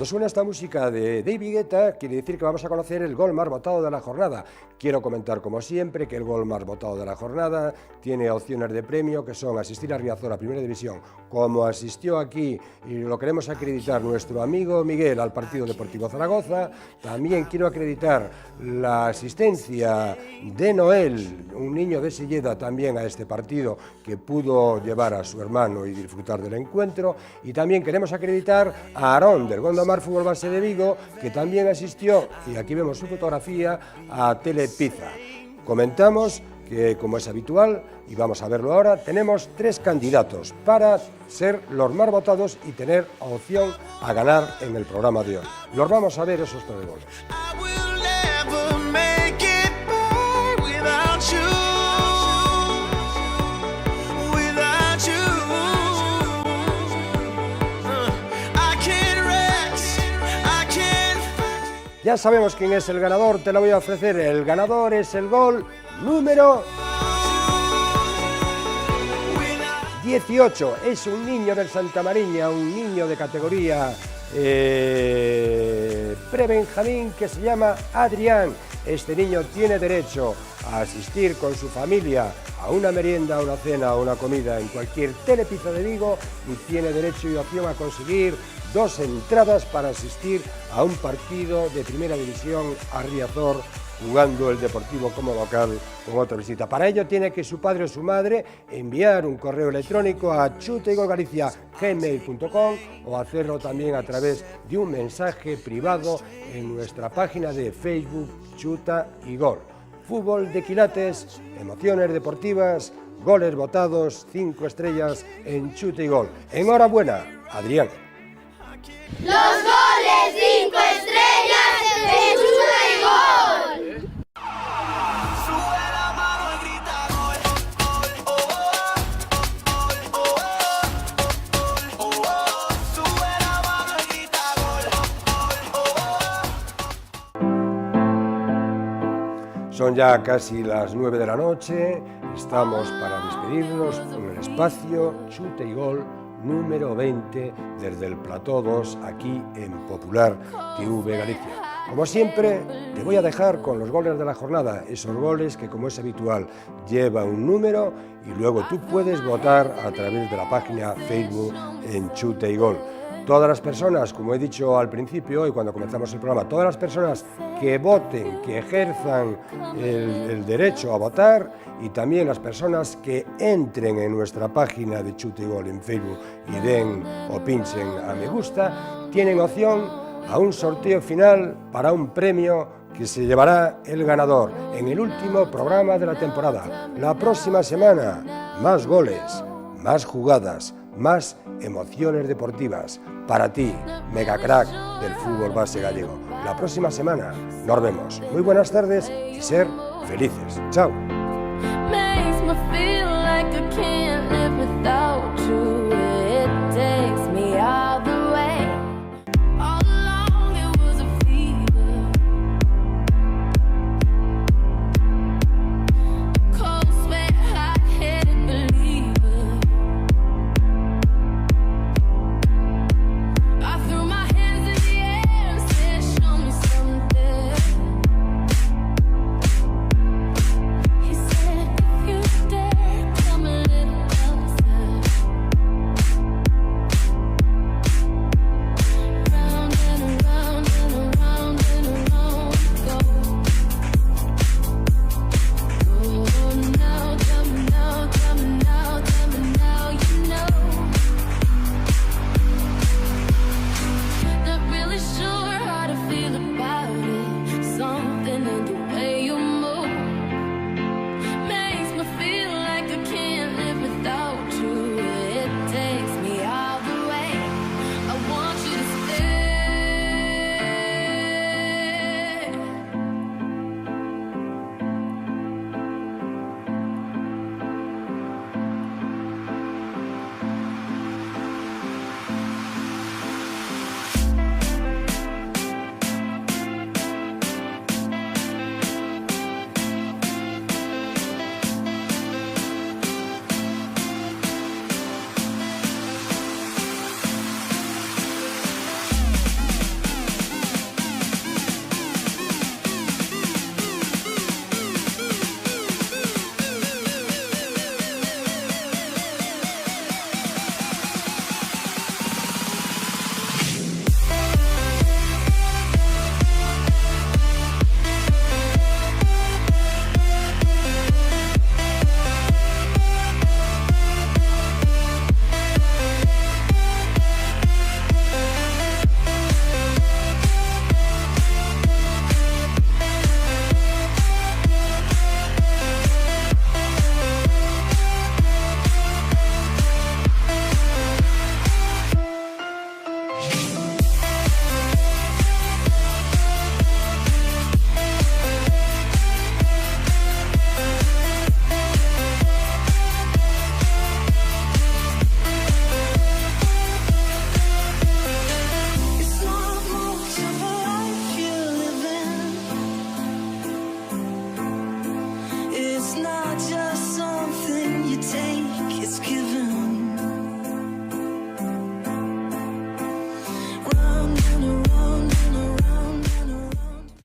Cuando suena esta música de David Guetta, quiere decir que vamos a conocer el gol más votado de la jornada. Quiero comentar, como siempre, que el gol más votado de la jornada tiene opciones de premio, que son asistir a Riazor a Primera División, como asistió aquí, y lo queremos acreditar, nuestro amigo Miguel al Partido Deportivo Zaragoza. También quiero acreditar la asistencia de Noel, un niño de Silleda, también a este partido, que pudo llevar a su hermano y disfrutar del encuentro. Y también queremos acreditar a Aarón, del Gondomar Fútbol Base de Vigo, que también asistió, y aquí vemos su fotografía, a Telepizza. Comentamos que, como es habitual, y vamos a verlo ahora, tenemos 3 candidatos para ser los más votados y tener opción a ganar en el programa de hoy. Los vamos a ver esos 3 goles. Ya sabemos quién es el ganador, te lo voy a ofrecer. El ganador es el gol número 18. Es un niño del Santa Mariña, un niño de categoría pre-benjamín, que se llama Adrián. Este niño tiene derecho a asistir con su familia a una merienda, a una cena, a una comida en cualquier Telepizza de Vigo, y tiene derecho y opción a conseguir 2 entradas para asistir a un partido de Primera División a Riazor, jugando el Deportivo como local con otra visita. Para ello tiene que su padre o su madre enviar un correo electrónico a chuteigolgalicia@gmail.com o hacerlo también a través de un mensaje privado en nuestra página de Facebook Chuta y Gol. Fútbol de quilates, emociones deportivas, goles votados, 5 estrellas en Chuta y Gol. Enhorabuena, Adrián. Los goles 5 estrellas de Chuta y Gol. Sube la mano y grita gol, gol, oh, oh, oh, oh, oh, sube la mano y grita gol, gol, oh. Son ya casi las 9 de la noche, estamos para despedirnos con el espacio Chuta y Gol número 20 desde el Plató 2 aquí en Popular TV Galicia. Como siempre, te voy a dejar con los goles de la jornada, esos goles que, como es habitual, llevan un número y luego tú puedes votar a través de la página Facebook en Chuta y Gol. Todas las personas, como he dicho al principio y cuando comenzamos el programa, todas las personas que voten, que ejerzan el derecho a votar, y también las personas que entren en nuestra página de Chuta y Gol en Facebook y den o pinchen a me gusta, tienen opción a un sorteo final para un premio que se llevará el ganador en el último programa de la temporada. La próxima semana, más goles, más jugadas, más emociones deportivas para ti, mega crack del fútbol base gallego. La próxima semana nos vemos. Muy buenas tardes y ser felices. Chao. Makes me feel like I can't live without you.